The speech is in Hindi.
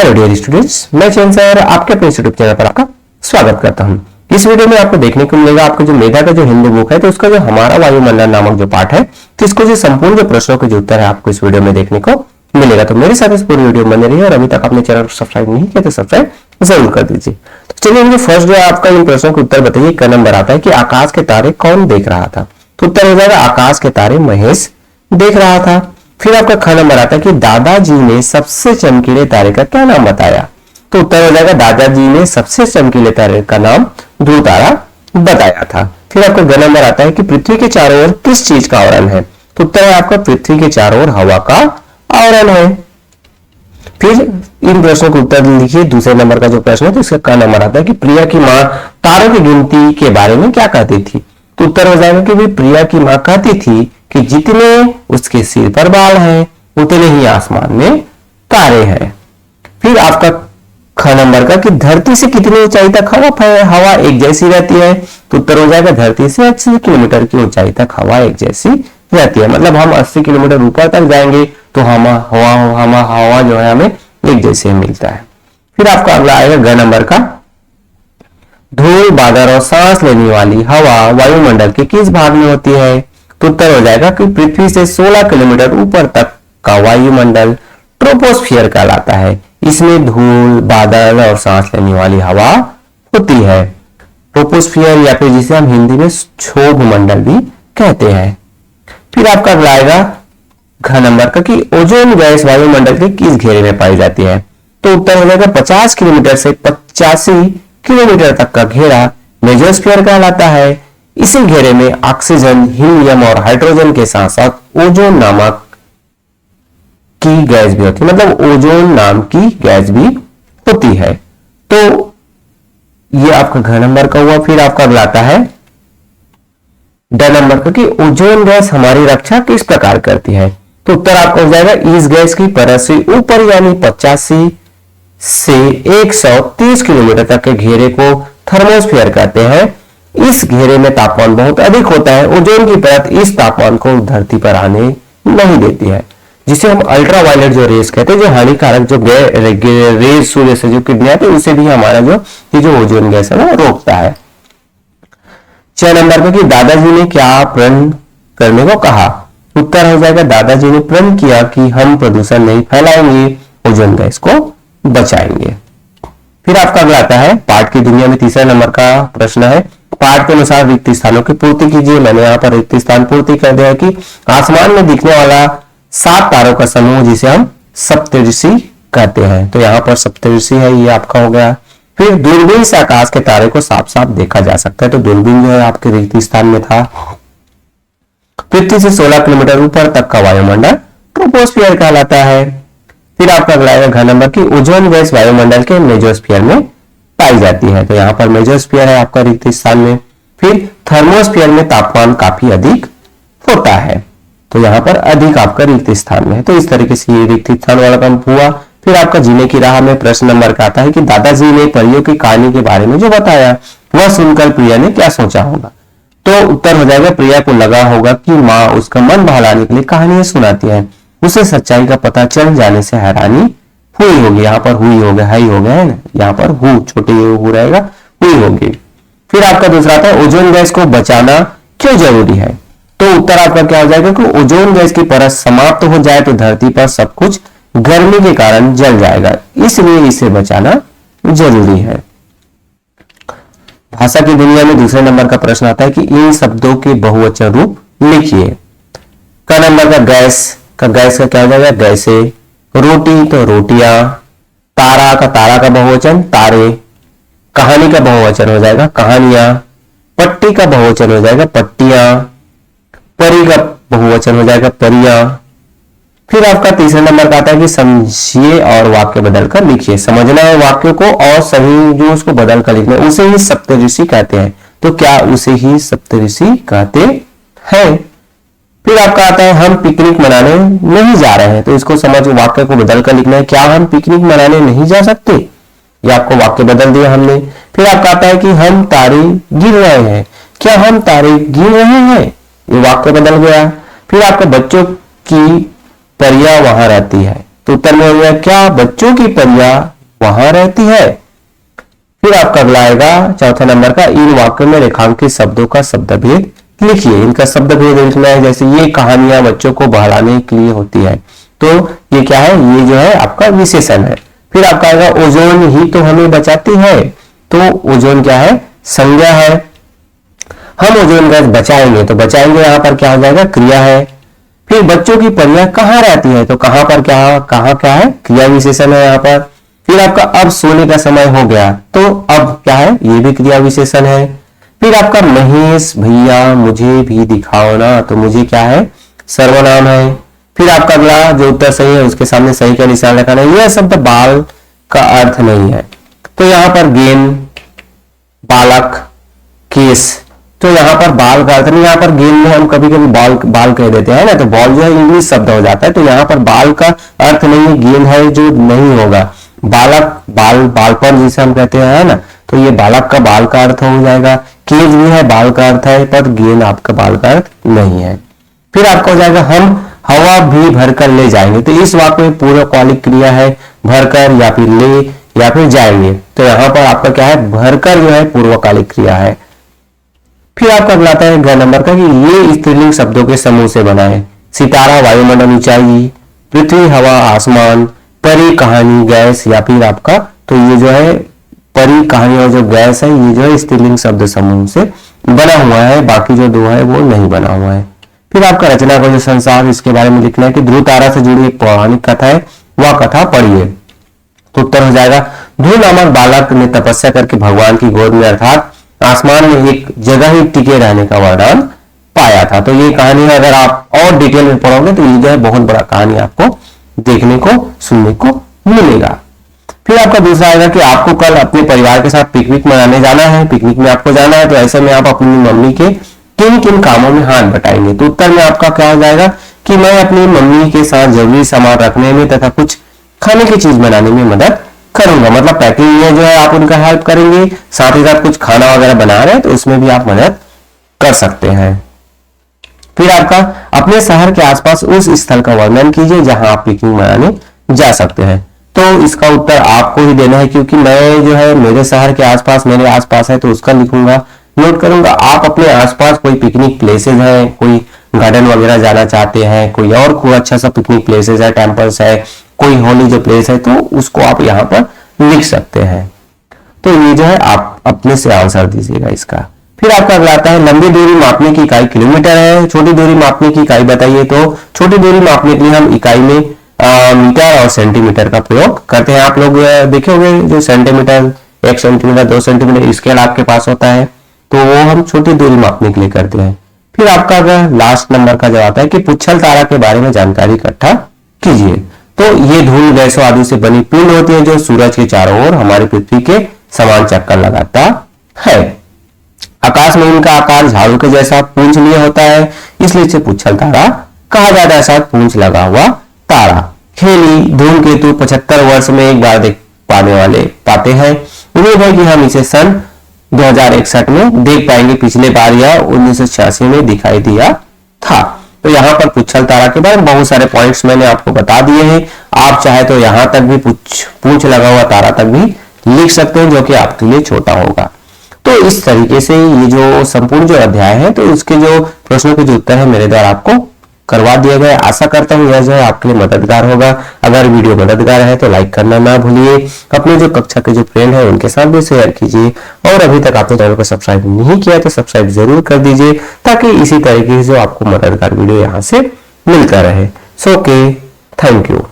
हेलो डियर स्टूडेंट्स, मैं चैन सर आपके अपने यूट्यूब चैनल पर आपका स्वागत करता हूं। इस वीडियो में आपको देखने को मिलेगा आपको जो मेधा का जो हिंदी बुक है तो उसका जो हमारा वायुमंडल नामक जो पार्ट है तो इसको जो संपूर्ण जो प्रश्नों के जो उत्तर है आपको इस वीडियो में देखने को मिलेगा। तो मेरे साथ इस पूरी वीडियो बने रहिए और अभी तक आपने चैनल को सब्सक्राइब नहीं किया तो सब्सक्राइब जरूर कर दीजिए। तो चलिए मुझे फर्स्ट जो है आपका इन प्रश्नों के उत्तर बताइए। क नंबर आता है कि आकाश के तारे कौन देख रहा था, तो उत्तर हो जाएगा आकाश के तारे महेश देख रहा था। फिर आपका ख नंबर आता है कि दादाजी ने सबसे चमकीले तारे का क्या नाम बताया, तो उत्तर हो जाएगा दादाजी ने सबसे चमकीले तारे का नाम ध्रुव तारा बताया था। फिर आपका ग नंबर आता है कि पृथ्वी के चारों ओर किस चीज का आवरण है, तो उत्तर है आपका पृथ्वी के चारों ओर हवा का आवरण है। फिर इन प्रश्नों को उत्तर लिखिए। दूसरे नंबर का जो प्रश्न है तो इसका क नंबर आता है कि प्रिया की मां तारों की गिनती के बारे में क्या कहती थी, तो उत्तर हो जाएगा कि भी प्रिया की मां कहती थी कि जितने उसके सिर पर बाल हैं उतने ही आसमान में तारे हैं। फिर आपका ख नंबर का कि धरती से कितनी ऊंचाई तक हवा एक जैसी रहती है, तो उत्तर हो जाएगा धरती से 80 किलोमीटर की ऊंचाई तक हवा एक जैसी रहती है। मतलब हम 80 किलोमीटर ऊपर तक जाएंगे तो हवा जो है हमें एक जैसे मिलता है। फिर आपका अगला आएगा ग नंबर का, धूल बादल और सांस लेने वाली हवा वायुमंडल के किस भाग में होती है, तो उत्तर हो जाएगा कि पृथ्वी से 16 किलोमीटर ऊपर तक का वायुमंडल ट्रोपोस्फियर कहलाता है। इसमें धूल बादल और सांस लेने वाली हवा होती है। ट्रोपोस्फियर या फिर जिसे हम हिंदी में क्षोभ मंडल भी कहते हैं। फिर आपका अगला आएगा घ नंबर का कि ओजोन गैस वायुमंडल के किस घेरे में पाई जाती है, तो उत्तर हो जाएगा 50 किलोमीटर से 85 किलोमीटर तक का घेरा मेसोस्फीयर कहलाता है। इसी घेरे में ऑक्सीजन, हीलियम और हाइड्रोजन के साथ साथ ओजोन नामक की गैस भी होती है, मतलब ओजोन नाम की गैस भी होती है। तो ये आपका घ नंबर का हुआ। फिर आपका अगला आता है ड नंबर का कि ओजोन गैस हमारी रक्षा किस प्रकार करती है, तो उत्तर आपका हो जाएगा इस गैस की परत से ऊपर यानी 85 से 130 किलोमीटर तक के घेरे को थर्मोस्फीयर कहते हैं। इस घेरे में तापमान बहुत अधिक होता है। ओजोन की परत इस तापमान को धरती पर आने नहीं देती है, जिसे हम अल्ट्रावायलेट जो रेस कहते हैं, जो हानिकारक जो रेस सूर्य से जो किरणें आती है उसे भी हमारा ये जो ओजोन गैस है वो रोकता है। 6 नंबर पर कि दादाजी ने क्या प्रण करने को कहा, उत्तर हो जाएगा दादाजी ने प्रण किया कि हम प्रदूषण नहीं फैलाएंगे, ओजोन गैस को बचाएंगे। फिर आपका अगला आता है पाठ की दुनिया में तीसरा नंबर का प्रश्न है। पाठ के अनुसार रिक्त स्थानों की पूर्ति कीजिए। मैंने यहाँ पर रिक्त स्थान पूर्ति कर दिया है कि आसमान में दिखने वाला 7 तारों का समूह जिसे हम सप्तऋषि कहते हैं, तो यहाँ पर सप्तऋषि है, ये आपका हो गया। फिर दूरबीन से आकाश के तारे को साफ साफ देखा जा सकता है, तो दूरबीन जो है आपके रिक्त स्थान में था। पृथ्वी से 16 किलोमीटर ऊपर तक का वायुमंडल ट्रोपोस्फियर कहलाता है। फिर आपका अगला है घ नंबर की ओजोन गैस वायुमंडल के मेसोस्फीयर में पाई जाती है, तो यहाँ पर मेसोस्फीयर है आपका रिक्त स्थान में। फिर थर्मोस्फीयर में तापमान काफी अधिक होता है, तो यहाँ पर अधिक आपका रिक्त स्थान में है। तो इस तरीके से ये रिक्त स्थान वाला काम हुआ। फिर आपका जीने की राह में प्रश्न नंबर का आता है कि दादाजी ने परियों की कहानी के बारे में जो बताया वह सुनकर प्रिया ने क्या सोचा होगा, तो उत्तर हो जाएगा प्रिया को लगा होगा कि माँ उसका मन बहलाने के लिए कहानियां सुनाती है, उसे सच्चाई का पता चल जाने से हैरानी हुई होगी। यहाँ पर हुई हो गया, हाई हो गया है ना, यहाँ पर हु छोटे हो रहेगा, हुई होगी। फिर आपका दूसरा आता है ओजोन गैस को बचाना क्यों जरूरी है, तो उत्तर आपका क्या हो जाएगा कि ओजोन गैस की परत समाप्त हो जाए तो धरती पर सब कुछ गर्मी के कारण जल जाएगा, इसलिए इसे बचाना जरूरी है। भाषा की दुनिया में दूसरे नंबर का प्रश्न आता है कि इन शब्दों के बहुवचन रूप लिखिए। क नंबर का गैस का क्या हो जाएगा, गैसे। रोटी तो रोटियां। तारा का बहुवचन तारे। कहानी का बहुवचन हो जाएगा कहानियां। पट्टी का बहुवचन हो जाएगा पट्टियां। परी का बहुवचन हो जाएगा परियां। फिर आपका तीसरे नंबर का आता है कि समझिए और वाक्य बदलकर लिखिए। समझना है वाक्यों को और सही जो उसको बदल कर लिखना है, उसे ही सप्तऋषि कहते हैं, तो क्या उसे ही सप्तऋषि कहते हैं। फिर आपका आता है हम पिकनिक मनाने नहीं जा रहे हैं, तो इसको समझ वाक्य को बदल कर लिखना है। क्या हम पिकनिक मनाने नहीं जा सकते, ये आपको वाक्य बदल दिया हमने। फिर आपका आता है कि हम तारे गिन रहे हैं, क्या हम तारे गिन रहे हैं, ये वाक्य बदल गया। फिर आपका बच्चों की परियां वहां रहती है, तो उत्तर में हो गया क्या बच्चों की परियां वहां रहती है। फिर आपका अगला आएगा चौथा नंबर का, इन वाक्यों में रेखांकित शब्दों का शब्दभेद लिखिए। इनका शब्दभेद लिखना है। जैसे ये कहानियां बच्चों को बहलाने के लिए होती है, तो ये क्या है, ये जो है आपका विशेषण है। फिर आपका आएगा ओजोन ही तो हमें बचाती है, तो ओजोन क्या है, संज्ञा है। हम ओजोन गैस बचाएंगे, तो बचाएंगे यहां पर क्या हो जाएगा, क्रिया है। फिर बच्चों की परियां कहाँ रहती है, तो कहां पर क्या है, क्रिया विशेषण है यहाँ पर। फिर आपका अब सोने का समय हो गया, तो अब क्या है, ये भी क्रिया विशेषण है। फिर आपका महेश भैया मुझे भी दिखाओ ना, तो मुझे क्या है, सर्वनाम है। फिर आपका अगला जो उत्तर सही है उसके सामने सही का निशान लगाना है। यह शब्द बाल का अर्थ नहीं है, तो यहां पर गेंद, बालक, केस, तो यहाँ पर बाल का अर्थ नहीं, यहाँ पर गेम में हम कभी कभी बाल कह देते हैं ना, तो बॉल जो है इंग्लिश शब्द हो जाता है, तो यहाँ पर बाल का अर्थ नहीं है, गेंद है जो नहीं होगा। बालक, बालपन जिसे हम कहते हैं ना, तो ये बालक का बाल का अर्थ हो जाएगा। केज भी है, बाल का अर्थ है, पर गेंद आपका बाल का अर्थ नहीं है। फिर आपका हो जाएगा हम हवा भी भरकर ले जाएंगे, तो इस वाक्य में पूर्वकालिक क्रिया है, भरकर या फिर ले या फिर जाएंगे, तो यहाँ पर आपका क्या है, भरकर जो है पूर्वकालिक क्रिया है। फिर आपका अगला आता है ग नंबर का कि ये स्त्रीलिंग शब्दों के समूह से बना है। सितारा, वायुमंडल, ऊंचाई, पृथ्वी, हवा, आसमान, परी, कहानी, गैस या फिर आपका, तो ये जो है परी, कहानी और जो गैस है ये जो है स्त्रीलिंग शब्द समूह से बना हुआ है, बाकी जो दो है वो नहीं बना हुआ है। फिर आपका रचना का जो संसार, इसके बारे में लिखना है कि ध्रुव तारा से जुड़ी एक पौराणिक कथा है, वह कथा पढ़िए। तो उत्तर हो जाएगा ध्रुव नामक बालक ने तपस्या करके भगवान की गोद में अर्थात आसमान में एक जगह ही टिके रहने का वरदान पाया था। तो ये कहानी है, अगर आप और डिटेल में पढ़ोगे तो ये जो है बहुत बड़ा कहानी आपको देखने को सुनने को मिलेगा। फिर आपका दूसरा आएगा कि आपको कल अपने परिवार के साथ पिकनिक मनाने जाना है, पिकनिक में आपको जाना है, तो ऐसे में आप अपनी मम्मी के किन किन कामों में हाथ बटाएंगे। तो उत्तर में आपका क्या हो जाएगा कि मैं अपनी मम्मी के साथ जरूरी सामान रखने में तथा कुछ खाने की चीज बनाने में मदद करूंगा। मतलब पैकिंग में जो है आप उनका हेल्प करेंगे, साथ ही साथ कुछ खाना वगैरह बना रहे हैं तो उसमें भी आप मदद कर सकते हैं। फिर आपका अपने शहर के आसपास उस स्थल का वर्णन कीजिए जहां आप पिकनिक मनाने जा सकते हैं। तो इसका उत्तर आपको ही देना है, क्योंकि मैं जो है मेरे शहर के आसपास, मेरे आसपास है तो उसका लिखूंगा, नोट करूंगा। आप अपने आसपास कोई पिकनिक प्लेसेस है, कोई गार्डन वगैरह जाना चाहते हैं, कोई और कोई अच्छा सा पिकनिक प्लेसेस है, टेम्पल्स है, कोई होली जो प्लेस है, तो उसको आप यहाँ पर लिख सकते हैं। तो ये जो है आप अपने से आंसर दीजिएगा इसका। फिर आपका अगला आता है लंबी दूरी मापने की इकाई किलोमीटर है, छोटी दूरी मापने की इकाई बताइए। तो छोटी दूरी मापने के लिए हम इकाई में मीटर और सेंटीमीटर का प्रयोग करते हैं। आप लोग देखे होंगे जो सेंटीमीटर, 1 सेंटीमीटर, 2 सेंटीमीटर स्केल आपके पास होता है, तो वो हम छोटी दूरी मापने के लिए करते हैं। फिर आपका अगर लास्ट नंबर का जवाब है कि पुच्छल तारा के बारे में जानकारी इकट्ठा कीजिए। तो ये धूल, गैसों आदि से बनी पिंड होती है जो सूरज के चारों ओर हमारी पृथ्वी के समान चक्कर लगाता है। आकाश में इनका आकार झाड़ू के जैसा पूंछ लिए होता है, इसलिए इसे पुच्छल तारा कहा जाता है, साथ पूंछ लगा हुआ तारा। खेली धूमकेतु 75 वर्ष में एक बार देख पाते हैं। उम्मीद है कि हम इसे सन 2061 में देख पाएंगे। पिछले बार यह 1986 में दिखाई दिया था। तो यहाँ पर पुच्छल तारा के बारे में बहुत सारे पॉइंट्स मैंने आपको बता दिए हैं। आप चाहे तो यहाँ तक भी पूंछ लगा हुआ तारा तक भी लिख सकते हैं, जो कि आपके लिए छोटा होगा। तो इस तरीके से ये जो संपूर्ण जो अध्याय है, तो इसके जो प्रश्नों के जो उत्तर है मेरे द्वारा आपको करवा दिया गया। आशा करता हूँ यह जो है आपके लिए मददगार होगा। अगर वीडियो मददगार है तो लाइक करना ना भूलिए। अपने जो कक्षा के जो फ्रेंड है उनके साथ भी शेयर कीजिए, और अभी तक आपने चैनल को सब्सक्राइब नहीं किया तो सब्सक्राइब जरूर कर दीजिए, ताकि इसी तरीके से जो आपको मददगार वीडियो यहाँ से मिलता रहे। So okay, thank you.